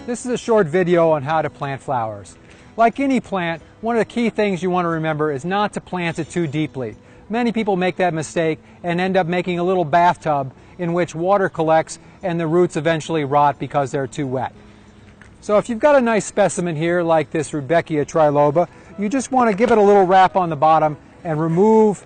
This is a short video on how to plant flowers. Like any plant, one of the key things you want to remember is not to plant it too deeply. Many people make that mistake and end up making a little bathtub in which water collects and the roots eventually rot because they're too wet. So if you've got a nice specimen here like this Rudbeckia triloba, you just want to give it a little wrap on the bottom and remove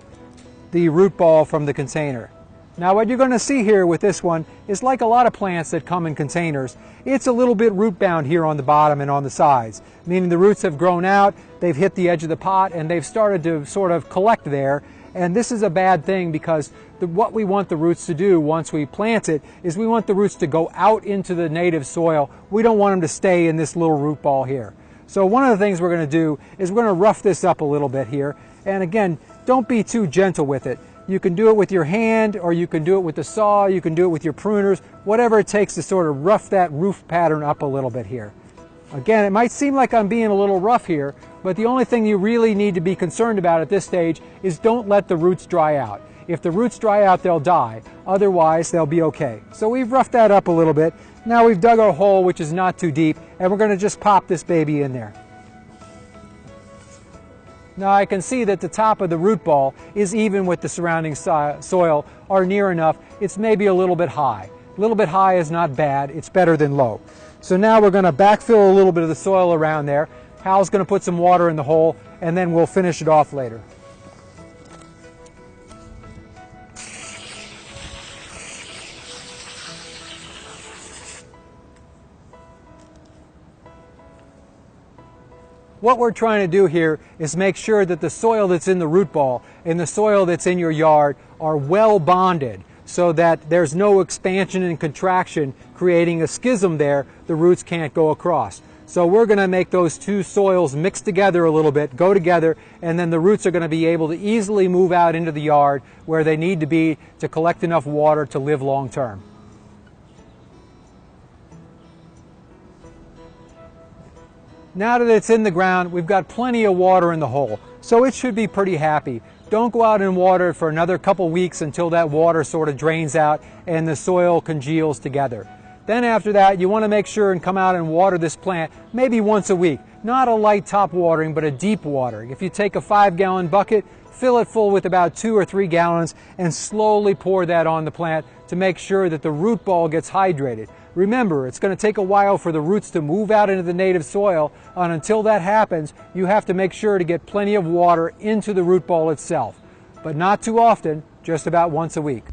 the root ball from the container. Now what you're going to see here with this one is like a lot of plants that come in containers, it's a little bit root bound here on the bottom and on the sides, meaning the roots have grown out, they've hit the edge of the pot and they've started to sort of collect there. And this is a bad thing because what we want the roots to do once we plant it is we want the roots to go out into the native soil. We don't want them to stay in this little root ball here. So one of the things we're going to do is we're going to rough this up a little bit here. And again, don't be too gentle with it. You can do it with your hand, or you can do it with the saw, you can do it with your pruners, whatever it takes to sort of rough that roof pattern up a little bit here. Again, it might seem like I'm being a little rough here, but the only thing you really need to be concerned about at this stage is don't let the roots dry out. If the roots dry out, they'll die. Otherwise, they'll be okay. So we've roughed that up a little bit. Now we've dug a hole which is not too deep, and we're going to just pop this baby in there. Now I can see that the top of the root ball is even with the surrounding soil or near enough. It's maybe a little bit high. A little bit high is not bad. It's better than low. So now we're going to backfill a little bit of the soil around there. Hal's going to put some water in the hole and then we'll finish it off later. What we're trying to do here is make sure that the soil that's in the root ball and the soil that's in your yard are well bonded so that there's no expansion and contraction creating a schism there the roots can't go across. So we're going to make those two soils mix together a little bit, go together, and then the roots are going to be able to easily move out into the yard where they need to be to collect enough water to live long term. Now that it's in the ground, we've got plenty of water in the hole, so it should be pretty happy. Don't go out and water it for another couple weeks until that water sort of drains out and the soil congeals together. Then after that, you want to make sure and come out and water this plant maybe once a week. Not a light top watering, but a deep watering. If you take a 5-gallon bucket, fill it full with about 2 or 3 gallons and slowly pour that on the plant to make sure that the root ball gets hydrated. Remember, it's going to take a while for the roots to move out into the native soil, and until that happens, you have to make sure to get plenty of water into the root ball itself. But not too often, just about once a week.